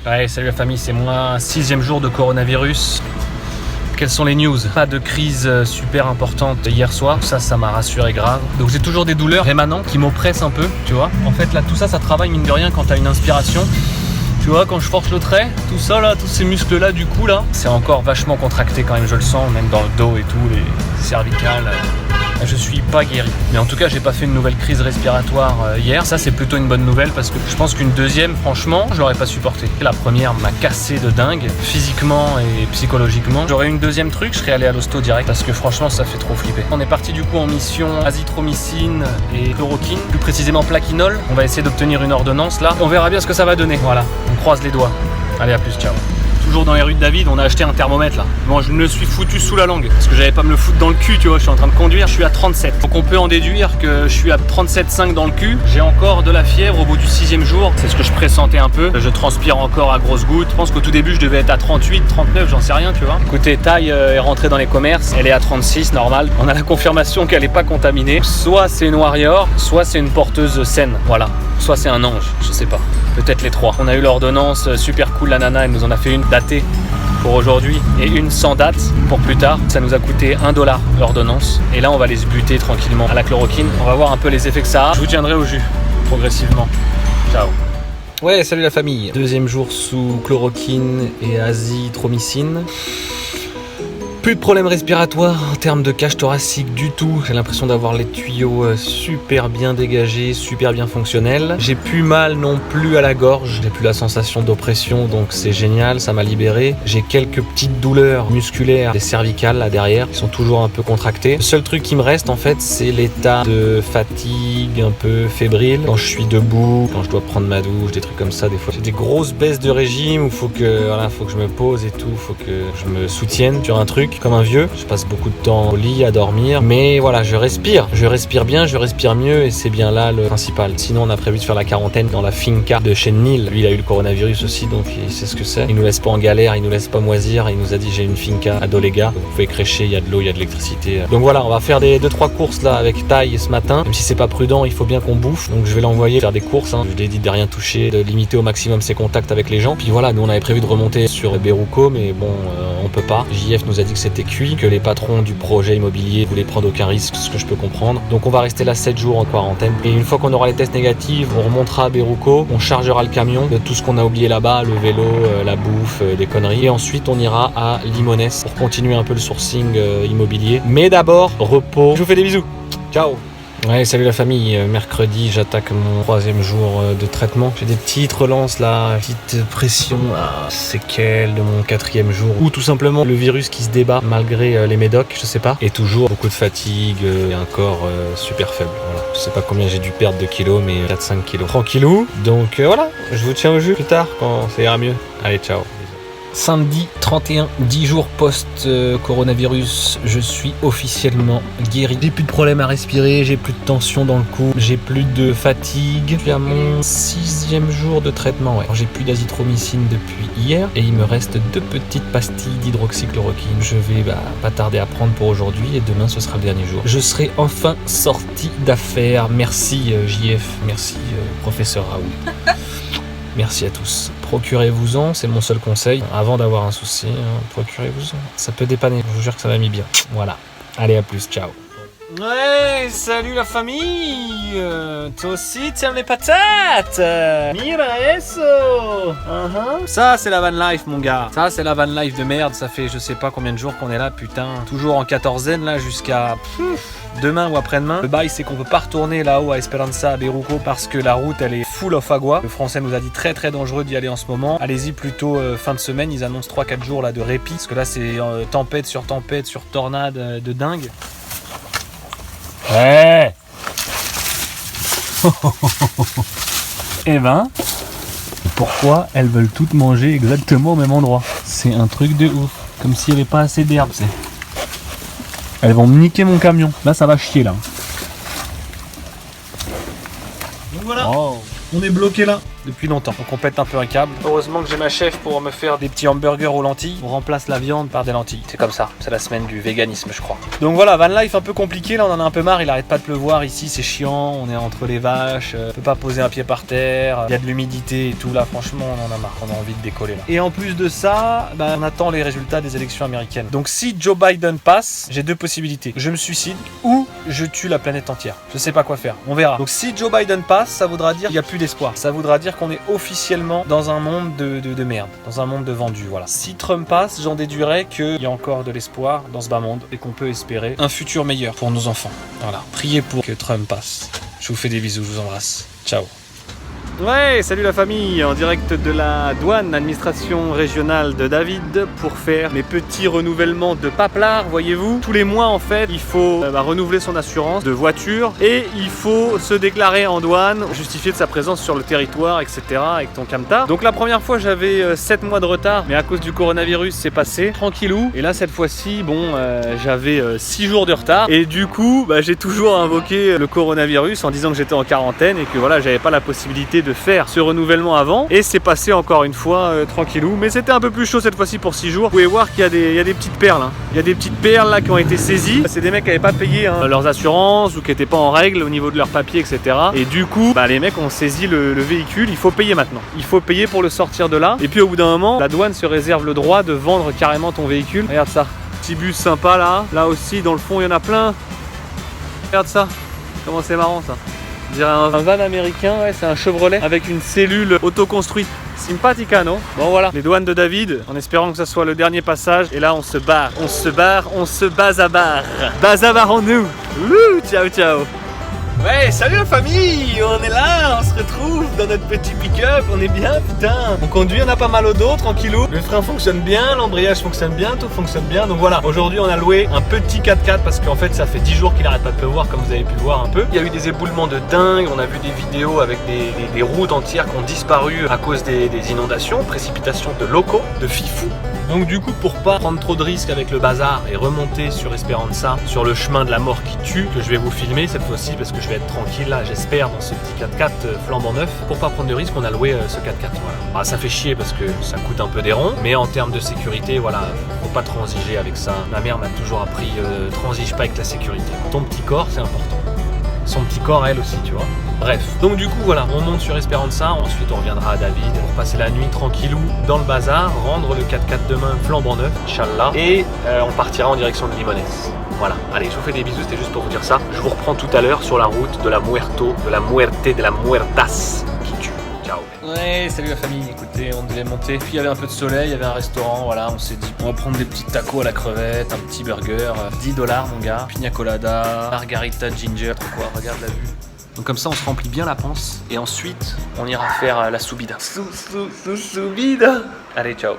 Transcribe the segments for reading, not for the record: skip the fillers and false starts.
Ouais, salut la famille, c'est moi, 6e jour de coronavirus. Quelles sont les news? Pas de crise super importante hier soir, ça m'a rassuré grave. Donc j'ai toujours des douleurs rémanentes qui m'oppressent un peu, tu vois. En fait là, tout ça travaille mine de rien quand t'as une inspiration. Tu vois, quand je force le trait, tout ça là, tous ces muscles là du cou là, c'est encore vachement contracté quand même, je le sens, même dans le dos et tout, les cervicales. Je suis pas guéri. Mais en tout cas, j'ai pas fait une nouvelle crise respiratoire hier. Ça, c'est plutôt une bonne nouvelle parce que je pense qu'une deuxième, franchement, je l'aurais pas supporté. La première m'a cassé de dingue, physiquement et psychologiquement. J'aurais eu une deuxième truc, je serais allé à l'hosto direct parce que franchement, ça fait trop flipper. On est parti du coup en mission azithromycine et chloroquine, plus précisément plaquenol. On va essayer d'obtenir une ordonnance là. On verra bien ce que ça va donner. Voilà, on croise les doigts. Allez, à plus, ciao. Toujours dans les rues de David, on a acheté un thermomètre là. Bon, je me le suis foutu sous la langue parce que j'avais pas me le foutre dans le cul, tu vois. Je suis en train de conduire, je suis à 37. Donc on peut en déduire que je suis à 37,5 dans le cul. J'ai encore de la fièvre au bout du 6e jour. C'est ce que je pressentais un peu. Je transpire encore à grosses gouttes. Je pense qu'au tout début, je devais être à 38, 39, j'en sais rien, tu vois. Écoutez, Taille est rentrée dans les commerces. Elle est à 36, normal. On a la confirmation qu'elle est pas contaminée. Soit c'est une warrior, soit c'est une porteuse saine. Voilà. Soit c'est un ange, je sais pas. Peut-être les trois. On a eu l'ordonnance, super cool, la nana, elle nous en a fait une datée pour aujourd'hui et une sans date pour plus tard. Ça nous a coûté 1 $ l'ordonnance. Et là, on va les buter tranquillement à la chloroquine. On va voir un peu les effets que ça a. Je vous tiendrai au jus, progressivement. Ciao. Ouais, salut la famille. 2e jour sous chloroquine et azithromycine. Plus de problèmes respiratoires en termes de cage thoracique du tout. J'ai l'impression d'avoir les tuyaux super bien dégagés, super bien fonctionnels. J'ai plus mal non plus à la gorge. J'ai plus la sensation d'oppression, donc c'est génial, ça m'a libéré. J'ai quelques petites douleurs musculaires des cervicales là derrière, qui sont toujours un peu contractées. Le seul truc qui me reste en fait, c'est l'état de fatigue un peu fébrile. Quand je suis debout, quand je dois prendre ma douche, des trucs comme ça, des fois. J'ai des grosses baisses de régime où faut que je me pose et tout, faut que je me soutienne sur un truc. Comme un vieux, je passe beaucoup de temps au lit à dormir, mais voilà, je respire bien, je respire mieux et c'est bien là le principal. Sinon, on a prévu de faire la quarantaine dans la finca de chez Neil. Lui, il a eu le coronavirus aussi, donc il sait ce que c'est. Il nous laisse pas en galère, il nous laisse pas moisir. Il nous a dit j'ai une finca à Dolega, vous pouvez crécher, il y a de l'eau, il y a de l'électricité. Donc voilà, on va faire des 2-3 courses là avec Taille ce matin. Même si c'est pas prudent, il faut bien qu'on bouffe, donc je vais l'envoyer faire des courses. Je lui ai dit de rien toucher, de limiter au maximum ses contacts avec les gens. Puis voilà, nous on avait prévu de remonter sur Beruco, mais bon, on peut pas. JF nous a dit que c'était cuit, que les patrons du projet immobilier voulaient prendre aucun risque, ce que je peux comprendre. Donc on va rester là 7 jours en quarantaine. Et une fois qu'on aura les tests négatifs, on remontera à Beruco, on chargera le camion de tout ce qu'on a oublié là-bas, le vélo, la bouffe, des conneries. Et ensuite on ira à Limones pour continuer un peu le sourcing immobilier. Mais d'abord, repos. Je vous fais des bisous. Ciao. Ouais, salut la famille. Mercredi, j'attaque mon 3e jour de traitement. J'ai des petites relances là, petite pression là, séquelles de mon 4e jour. Ou tout simplement le virus qui se débat malgré les médocs, je sais pas. Et toujours beaucoup de fatigue et un corps super faible. Voilà. Je sais pas combien j'ai dû perdre de kilos, mais 4-5 kilos. Tranquillou. Donc voilà, je vous tiens au jus plus tard quand ça ira mieux. Allez, ciao. Samedi 31, 10 jours post-coronavirus, je suis officiellement guéri. J'ai plus de problèmes à respirer, j'ai plus de tension dans le cou, j'ai plus de fatigue. Je suis à mon 6e jour de traitement. Ouais. J'ai plus d'azithromycine depuis hier et il me reste 2 petites pastilles d'hydroxychloroquine. Je vais pas tarder à prendre pour aujourd'hui et demain ce sera le dernier jour. Je serai enfin sorti d'affaires. Merci JF, merci professeur Raoult. Merci à tous. Procurez-vous-en, c'est mon seul conseil. Avant d'avoir un souci, procurez-vous-en. Ça peut dépanner, je vous jure que ça m'a mis bien. Voilà. Allez, à plus, ciao. Ouais, salut la famille. Toi aussi, tu aimes les patates? Mira eso. Ça, c'est la van life, mon gars. Ça, c'est la van life de merde. Ça fait je sais pas combien de jours qu'on est là, putain. Toujours en quatorzaine, là, jusqu'à... demain ou après-demain. Le bail, c'est qu'on peut pas retourner là-haut à Esperanza, à Beruco, parce que la route, elle est full of agua. Le français nous a dit très très dangereux d'y aller en ce moment. Allez-y plutôt fin de semaine. Ils annoncent 3-4 jours là de répit, parce que là, c'est tempête sur tornade de dingue. Ouais. Eh ben, pourquoi elles veulent toutes manger exactement au même endroit? C'est un truc de ouf. Comme s'il n'y avait pas assez d'herbe, c'est... Elles vont me niquer mon camion. Là, ça va chier, là. Donc voilà, on est bloqué là. depuis longtemps. Donc on pète un peu un câble. Heureusement que j'ai ma chef pour me faire des petits hamburgers aux lentilles. On remplace la viande par des lentilles. C'est comme ça, c'est la semaine du véganisme je crois. Donc voilà, van life un peu compliqué, là on en a un peu marre, il arrête pas de pleuvoir ici, c'est chiant, on est entre les vaches, on peut pas poser un pied par terre, il y a de l'humidité et tout, là franchement on en a marre, on a envie de décoller là. Et en plus de ça, on attend les résultats des élections américaines. Donc si Joe Biden passe, j'ai deux possibilités. Je me suicide ou je tue la planète entière. Je sais pas quoi faire, on verra. Donc si Joe Biden passe, ça voudra dire qu'il n'y a plus d'espoir. Ça voudra dire qu'on est officiellement dans un monde de merde, dans un monde de vendus, voilà. Si Trump passe, j'en déduirais qu'il y a encore de l'espoir dans ce bas monde et qu'on peut espérer un futur meilleur pour nos enfants. Voilà, priez pour que Trump passe. Je vous fais des bisous, je vous embrasse. Ciao. Ouais, salut la famille, en direct de la douane, administration régionale de David, pour faire mes petits renouvellements de paplard, voyez-vous. Tous les mois en fait, il faut renouveler son assurance de voiture et il faut se déclarer en douane, justifier de sa présence sur le territoire, etc. avec ton camtar. Donc la première fois j'avais 7 mois de retard, mais à cause du coronavirus c'est passé tranquillou. Et là cette fois-ci, j'avais 6 jours de retard et du coup j'ai toujours invoqué le coronavirus en disant que j'étais en quarantaine et que voilà, j'avais pas la possibilité de faire ce renouvellement avant, et c'est passé encore une fois tranquillou, mais c'était un peu plus chaud cette fois-ci pour 6 jours. Vous pouvez voir qu'il y a des petites perles, il y a des petites perles là qui ont été saisies. C'est des mecs qui n'avaient pas payé leurs assurances ou qui n'étaient pas en règle au niveau de leurs papiers, etc. Et du coup les mecs ont saisi le véhicule. Il faut payer maintenant, il faut payer pour le sortir de là, et puis au bout d'un moment la douane se réserve le droit de vendre carrément ton véhicule. Regarde ça, petit bus sympa là aussi dans le fond il y en a plein. Regarde ça, comment c'est marrant ça. On dirait un van américain, ouais, c'est un Chevrolet avec une cellule autoconstruite. Sympathica, non? Bon voilà, les douanes de David, en espérant que ça soit le dernier passage. Et là on se barre, on se bazabarre. Bazabarrons-nous. Ciao ciao. Ouais, salut la famille, on est là, on se retrouve dans notre petit pick-up, on est bien, putain. On conduit, on a pas mal au dos, tranquillou. Le frein fonctionne bien, l'embrayage fonctionne bien, tout fonctionne bien. Donc voilà, aujourd'hui on a loué un petit 4x4 parce qu'en fait ça fait 10 jours qu'il arrête pas de pleuvoir, comme vous avez pu le voir un peu. Il y a eu des éboulements de dingue, on a vu des vidéos avec des routes entières qui ont disparu à cause des inondations, précipitations de locaux, de fifous. Donc du coup, pour pas prendre trop de risques avec le bazar et remonter sur Esperanza, sur le chemin de la mort qui tue, que je vais vous filmer cette fois-ci parce que je vais être tranquille là, j'espère, dans ce petit 4x4 flambant neuf. Pour pas prendre de risques, on a loué ce 4x4, voilà. Ça fait chier parce que ça coûte un peu des ronds, mais en termes de sécurité, voilà, faut pas transiger avec ça. Ma mère m'a toujours appris, transige pas avec la sécurité. Ton petit corps, c'est important. Son petit corps, elle aussi, tu vois. Bref, donc du coup voilà, on monte sur Esperanza, ensuite on reviendra à David pour passer la nuit tranquillou dans le bazar, rendre le 4x4 demain flambant neuf, Inch'Allah, et on partira en direction de Limones. Voilà, allez, je vous fais des bisous, c'était juste pour vous dire ça. Je vous reprends tout à l'heure sur la route de la Muerto, de la Muerte, de la Muertas qui tue. Ciao. Ouais, salut la famille, écoutez, on devait monter, puis il y avait un peu de soleil, il y avait un restaurant, voilà, on s'est dit, on va prendre des petits tacos à la crevette, un petit burger, $10 mon gars, pina colada, margarita ginger, trop quoi, regarde la vue. Donc comme ça on se remplit bien la panse et ensuite on ira faire la subida. Subida. Allez, ciao.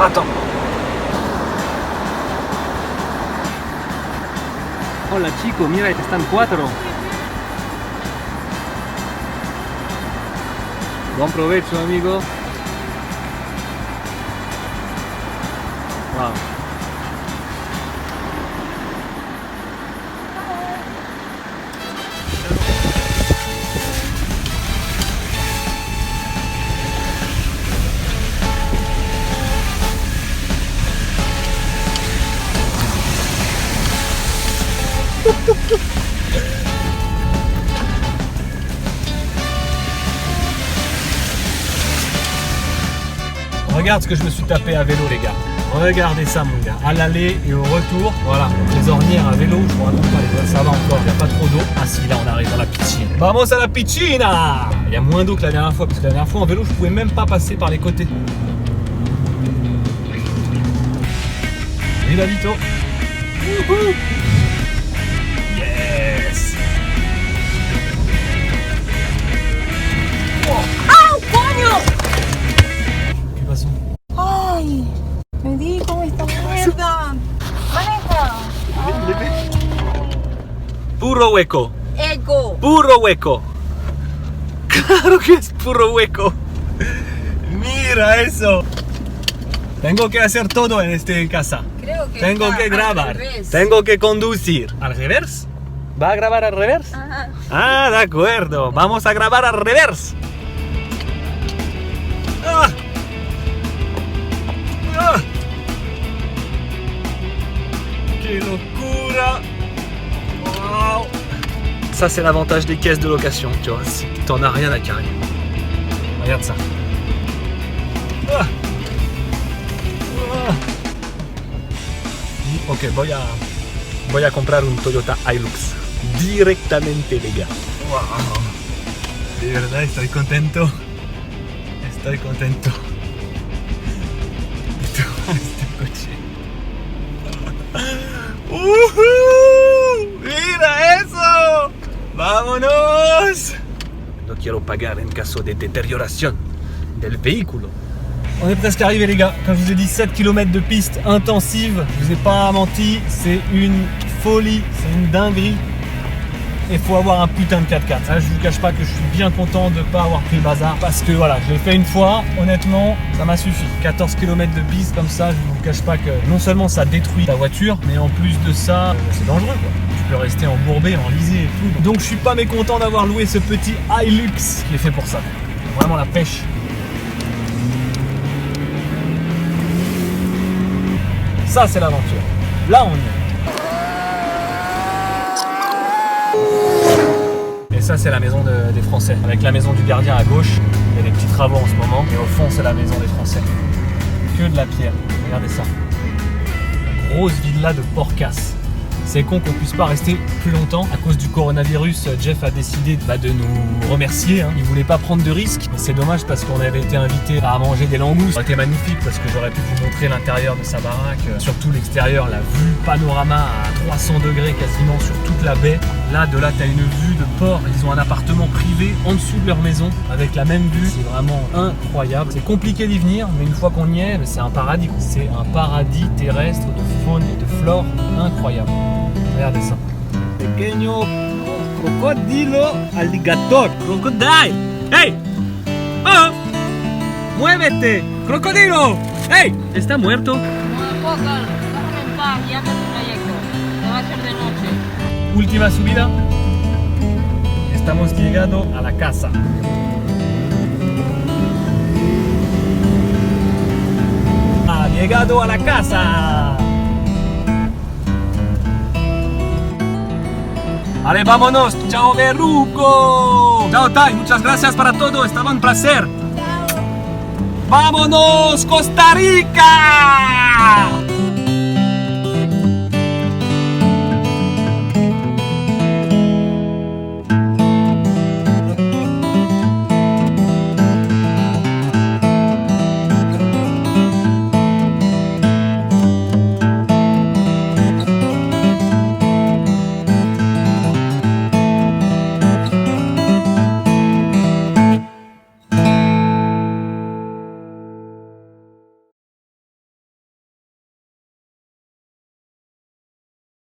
Attends. Hola chicos, mira, están 4. Buen provecho, amigo. Wow. Regarde ce que je me suis tapé à vélo les gars. Regardez ça mon gars. À l'aller et au retour, voilà. Les ornières à vélo, je vous raconte pas, ça va encore, il n'y a pas trop d'eau. Ah si, là on arrive dans la piscine. Vamos à la piscina. Il y a moins d'eau que la dernière fois, parce que la dernière fois en vélo je pouvais même pas passer par les côtés. Viva Vito. Wouhou. Yes. ¡Au, coño! ¿Qué pasó? ¡Ay! Me di con esta mierda. Maneja. Puro hueco. Eco. Puro hueco. Claro que es puro hueco. Mira eso. Tengo que hacer todo en este casa. Creo que Tengo está que al grabar. revés. Tengo que conducir. ¿Al revés? ¿Va a grabar al revés? Ajá. Ah, de acuerdo. Vamos a grabar al revés. quelle locura! Wow! Ça, c'est l'avantage des caisses de location, tu vois, c'est que t'en as rien à carrer. Regarde ça. Ah. Ah. Ok, voy a comprar un Toyota Hilux directamente, les gars. Wow. De verdad, estoy contento. Estoy contento. Este coche. ¡Mira eso! ¡Vámonos! No quiero pagar en caso de deterioración del vehículo. On est presque arrivé, les gars. Comme je vous ai dit, 7 km de piste intensive. Je vous ai pas menti, c'est une folie, c'est une dinguerie. Et faut avoir un putain de 4x4. Là, je vous cache pas que je suis bien content de pas avoir pris le bazar. Parce que voilà, je l'ai fait une fois, honnêtement, ça m'a suffi. 14 km de piste comme ça, je vous cache pas que non seulement ça détruit ta voiture, mais en plus de ça, c'est dangereux quoi. Tu peux rester embourbé, enlisé et tout. Donc je suis pas mécontent d'avoir loué ce petit Hilux qui est fait pour ça. Vraiment la pêche. Ça c'est l'aventure. Là on y est. Et ça c'est la maison des Français. Avec la maison du gardien à gauche, il y a des petits travaux en ce moment. Et au fond c'est la maison des Français. Que de la pierre. Regardez ça. Grosse villa de Porcas. C'est con qu'on puisse pas rester plus longtemps. À cause du coronavirus, Jeff a décidé de nous remercier. Il voulait pas prendre de risques. C'est dommage parce qu'on avait été invité à manger des langoustes. Ça aurait été magnifique parce que j'aurais pu vous montrer l'intérieur de sa baraque. Surtout l'extérieur, la vue panorama à 300 degrés quasiment sur toute la baie. Là, de là, tu as une vue de port. Ils ont un appartement privé en dessous de leur maison avec la même vue. C'est vraiment incroyable. C'est compliqué d'y venir, mais une fois qu'on y est, c'est un paradis. C'est un paradis terrestre de faune et de flore incroyable. Regardez ça. Pequeño crocodilo alligator. Crocodile. Hey. Oh. Muévete. Crocodilo. Hey. Está muerto. No, déjame en paz, ya hace tu trayecto. No va a ser de noche. Última subida. Estamos llegando a la casa. Ha llegado a la casa. Allez, vámonos. Chao, Verruco. Chao, Tai. Muchas gracias para todo. Estaba un placer. Vámonos, Costa Rica.